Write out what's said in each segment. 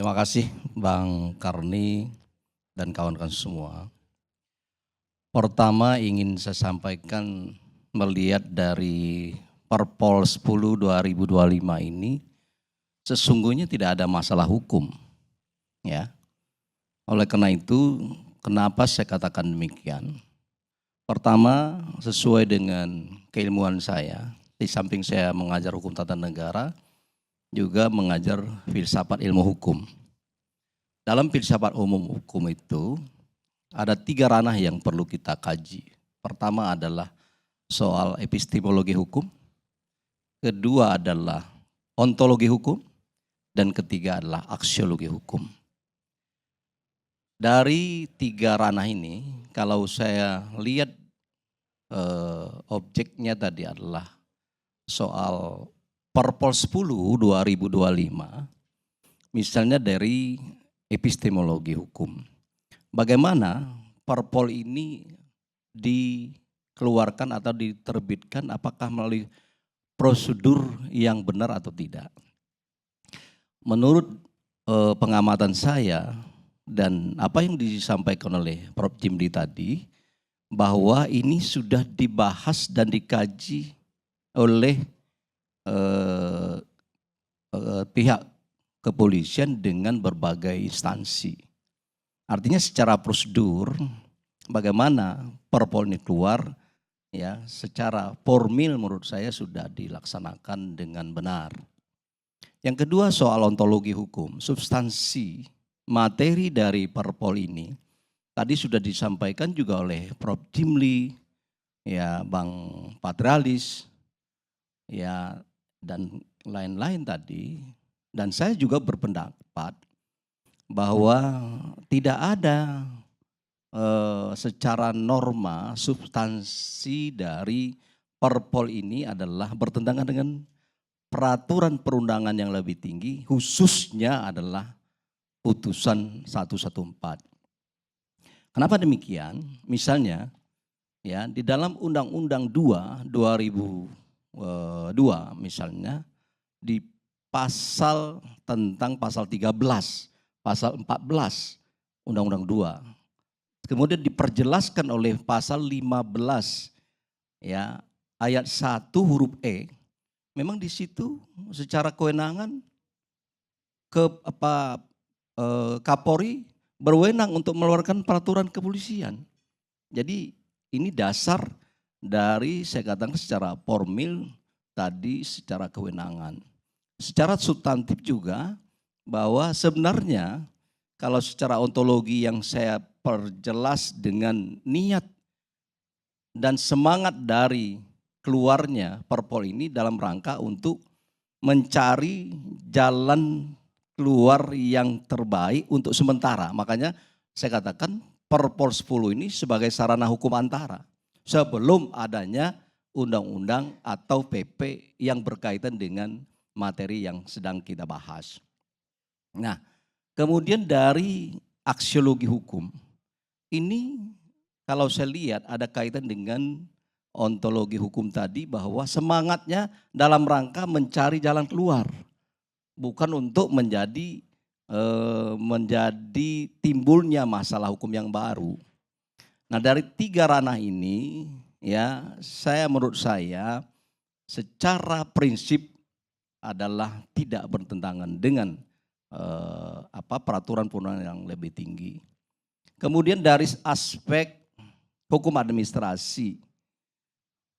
Terima kasih Bang Karni dan kawan-kawan semua. Pertama ingin saya sampaikan melihat dari Perpol 10 2025 ini sesungguhnya tidak ada masalah hukum, ya. Oleh karena itu, kenapa saya katakan demikian? Pertama, sesuai dengan keilmuan saya, di samping saya mengajar hukum tata negara, juga mengajar filsafat ilmu hukum. Dalam filsafat umum hukum itu ada 3 ranah yang perlu kita kaji. Pertama adalah soal epistemologi hukum, kedua adalah ontologi hukum, dan ketiga adalah aksiologi hukum. Dari 3 ranah ini, kalau saya lihat objeknya tadi adalah soal Perpol 10 2025, misalnya dari epistemologi hukum. Bagaimana Perpol ini dikeluarkan atau diterbitkan, apakah melalui prosedur yang benar atau tidak. Menurut pengamatan saya dan apa yang disampaikan oleh Prof. Jimli tadi, bahwa ini sudah dibahas dan dikaji oleh pihak kepolisian dengan berbagai instansi. Artinya secara prosedur bagaimana Perpol ini keluar, ya, secara formil menurut saya sudah dilaksanakan dengan benar. Yang kedua soal ontologi hukum, substansi materi dari Perpol ini tadi sudah disampaikan juga oleh Prof. Jimli, ya, Bang Patrialis, ya, dan lain-lain tadi. Dan saya juga berpendapat bahwa tidak ada secara norma substansi dari Perpol ini adalah bertentangan dengan peraturan perundangan yang lebih tinggi, khususnya adalah putusan 114. Kenapa demikian? Misalnya, ya, di dalam Undang-Undang 2 2002 misalnya, di pasal tentang pasal 13, pasal 14 Undang-Undang 2. Kemudian diperjelaskan oleh pasal 15, ya, ayat 1 huruf E. Memang di situ secara kewenangan Kapolri berwenang untuk mengeluarkan peraturan kepolisian. Jadi ini dasar dari, saya katakan secara formil tadi, secara kewenangan. Secara substantif juga bahwa sebenarnya kalau secara ontologi yang saya perjelas dengan niat dan semangat dari keluarnya Perpol ini dalam rangka untuk mencari jalan keluar yang terbaik untuk sementara. Makanya saya katakan Perpol 10 ini sebagai sarana hukum antara sebelum adanya undang-undang atau PP yang berkaitan dengan materi yang sedang kita bahas. Nah, kemudian dari aksiologi hukum, ini kalau saya lihat ada kaitan dengan ontologi hukum tadi, bahwa semangatnya dalam rangka mencari jalan keluar, bukan untuk menjadi timbulnya masalah hukum yang baru. Nah, dari 3 ranah ini, ya, menurut saya secara prinsip adalah tidak bertentangan dengan peraturan perundangan yang lebih tinggi. Kemudian dari aspek hukum administrasi.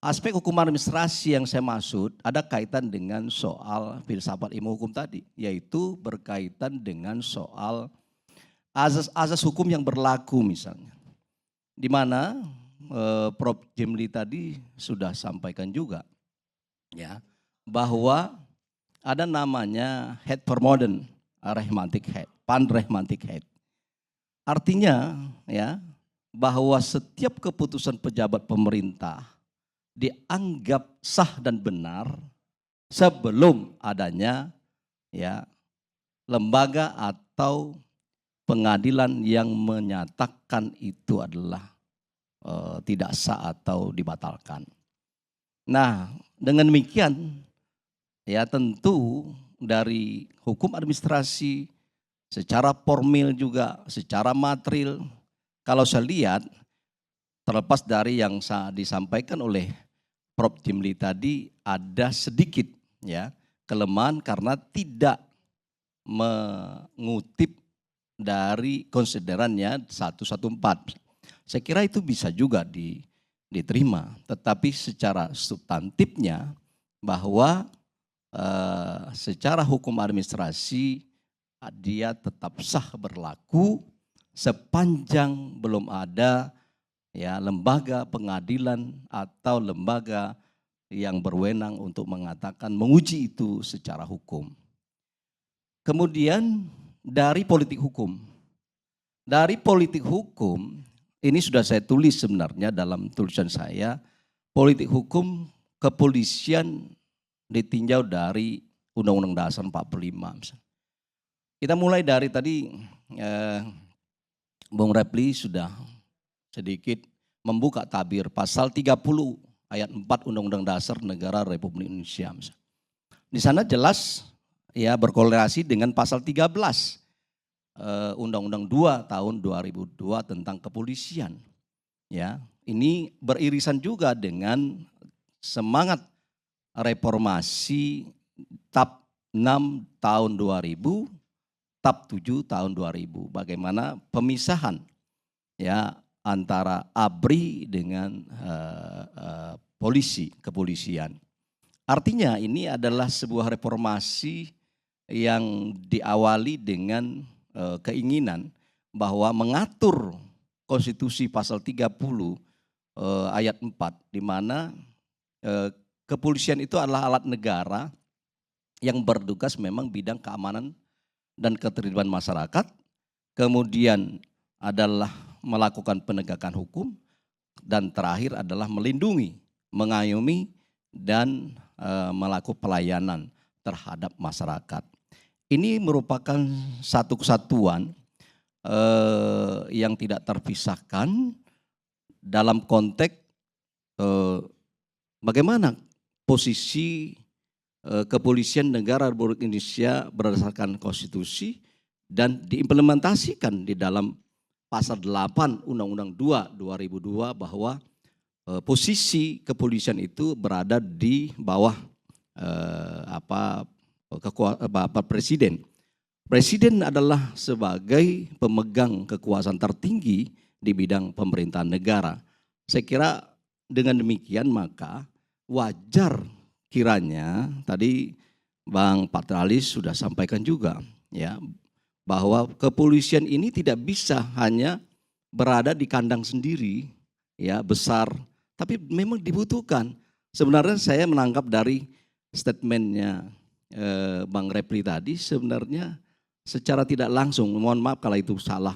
Aspek hukum administrasi yang saya maksud ada kaitan dengan soal filsafat ilmu hukum tadi, yaitu berkaitan dengan soal azas-azas hukum yang berlaku misalnya. Di mana Prof. Jimli tadi sudah sampaikan juga, ya, bahwa ada namanya head for modern arithmetic head, panrehmantic head. Artinya, ya, bahwa setiap keputusan pejabat pemerintah dianggap sah dan benar sebelum adanya, ya, lembaga atau pengadilan yang menyatakan itu adalah tidak sah atau dibatalkan. Nah, dengan demikian, ya, tentu dari hukum administrasi secara formil juga, secara material. Kalau saya lihat, terlepas dari yang disampaikan oleh Prof. Jimli tadi, ada sedikit ya kelemahan karena tidak mengutip dari konsiderannya 114. Saya kira itu bisa juga diterima, tetapi secara substantifnya bahwa secara hukum administrasi dia tetap sah berlaku sepanjang belum ada ya lembaga pengadilan atau lembaga yang berwenang untuk mengatakan menguji itu secara hukum. Kemudian dari politik hukum. Dari politik hukum ini sudah saya tulis sebenarnya dalam tulisan saya, politik hukum kepolisian ditinjau dari Undang-Undang Dasar 45. Kita mulai dari tadi Bung Repli sudah sedikit membuka tabir pasal 30 ayat 4 Undang-Undang Dasar Negara Republik Indonesia. Di sana jelas ya berkorelasi dengan pasal 13 Undang-Undang 2 tahun 2002 tentang kepolisian. Ya, ini beririsan juga dengan semangat reformasi TAP 6 tahun 2000, TAP 7 tahun 2000. Bagaimana pemisahan ya antara ABRI dengan polisi, kepolisian. Artinya ini adalah sebuah reformasi yang diawali dengan keinginan bahwa mengatur konstitusi pasal 30 ayat 4 di mana kepolisian itu adalah alat negara yang bertugas memang bidang keamanan dan ketertiban masyarakat, kemudian adalah melakukan penegakan hukum, dan terakhir adalah melindungi, mengayomi, dan melakukan pelayanan terhadap masyarakat. Ini merupakan satu kesatuan yang tidak terpisahkan dalam konteks bagaimana posisi kepolisian negara Republik Indonesia berdasarkan konstitusi dan diimplementasikan di dalam pasal 8 Undang-Undang 2 2002 bahwa posisi kepolisian itu berada di bawah presiden. Presiden adalah sebagai pemegang kekuasaan tertinggi di bidang pemerintahan negara. Saya kira dengan demikian maka wajar kiranya tadi Bang Patrialis sudah sampaikan juga ya bahwa kepolisian ini tidak bisa hanya berada di kandang sendiri ya besar, tapi memang dibutuhkan. Sebenarnya saya menangkap dari statementnya Bang Repli tadi sebenarnya secara tidak langsung, mohon maaf kalau itu salah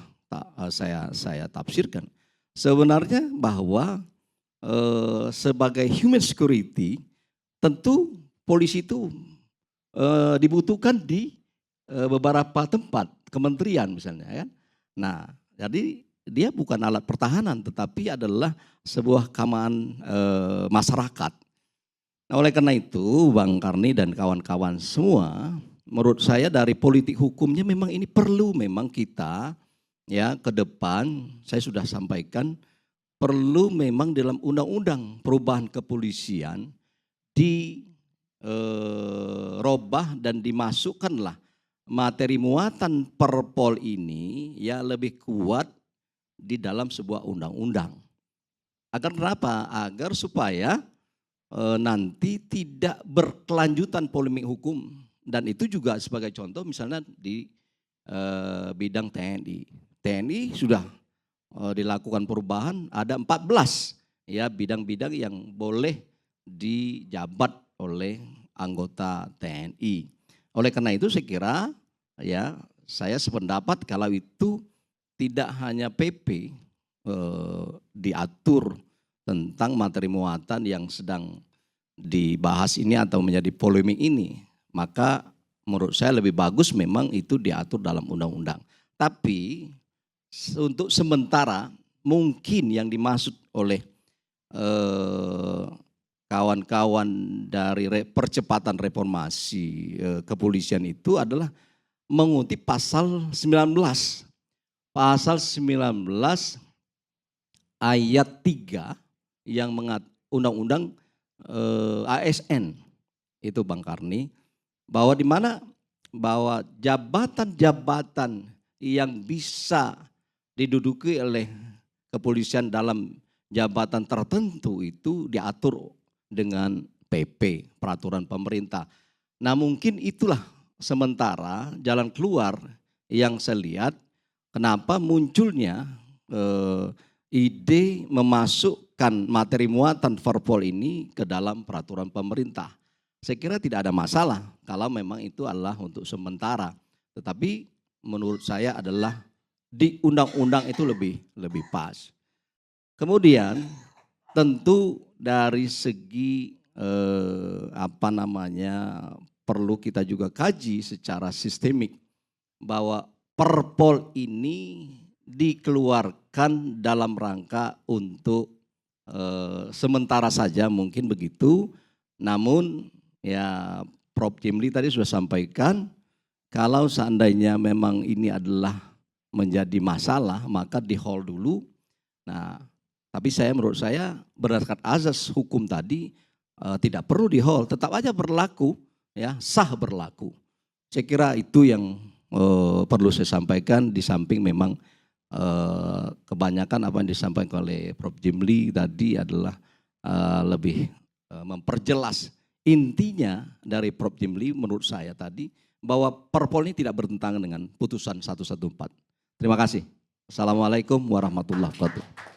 saya tafsirkan. Sebenarnya bahwa sebagai human security tentu polisi itu dibutuhkan di beberapa tempat, kementerian misalnya kan. Nah, jadi dia bukan alat pertahanan tetapi adalah sebuah keamanan masyarakat. Nah, oleh karena itu Bang Karni dan kawan-kawan semua, menurut saya dari politik hukumnya memang ini perlu memang kita ya ke depan, saya sudah sampaikan perlu memang dalam undang-undang perubahan kepolisian dirubah dan dimasukkanlah materi muatan perpol ini ya lebih kuat di dalam sebuah undang-undang. Agar kenapa? Agar supaya nanti tidak berkelanjutan polemik hukum, dan itu juga sebagai contoh misalnya di bidang TNI. TNI sudah dilakukan perubahan, ada 14 ya bidang-bidang yang boleh dijabat oleh anggota TNI. Oleh karena itu saya kira ya saya sependapat kalau itu tidak hanya PP diatur tentang materi muatan yang sedang dibahas ini atau menjadi polemik ini, maka menurut saya lebih bagus memang itu diatur dalam undang-undang. Tapi untuk sementara mungkin yang dimaksud oleh kawan-kawan dari percepatan reformasi kepolisian itu adalah mengutip pasal 19. Pasal 19 ayat 3 yang undang-undang ASN itu Bang Karni, bahwa di mana bahwa jabatan-jabatan yang bisa diduduki oleh kepolisian dalam jabatan tertentu itu diatur dengan PP, peraturan pemerintah. Nah mungkin itulah sementara jalan keluar yang saya lihat kenapa munculnya ide memasukkan materi muatan Perpol ini ke dalam peraturan pemerintah. Saya kira tidak ada masalah kalau memang itu adalah untuk sementara. Tetapi menurut saya adalah di undang-undang itu lebih pas. Kemudian tentu dari segi perlu kita juga kaji secara sistemik bahwa Perpol ini dikeluarkan dalam rangka untuk sementara saja mungkin begitu. Namun ya Prof. Jimli tadi sudah sampaikan kalau seandainya memang ini adalah menjadi masalah maka di hold dulu. Nah, tapi menurut saya berdasarkan azas hukum tadi tidak perlu di hold, tetap aja berlaku, ya sah berlaku. Saya kira itu yang perlu saya sampaikan di samping memang kebanyakan apa yang disampaikan oleh Prof. Jimli tadi adalah lebih memperjelas intinya dari Prof. Jimli menurut saya tadi bahwa Perpol ini tidak bertentangan dengan putusan 114. Terima kasih. Assalamualaikum warahmatullahi wabarakatuh.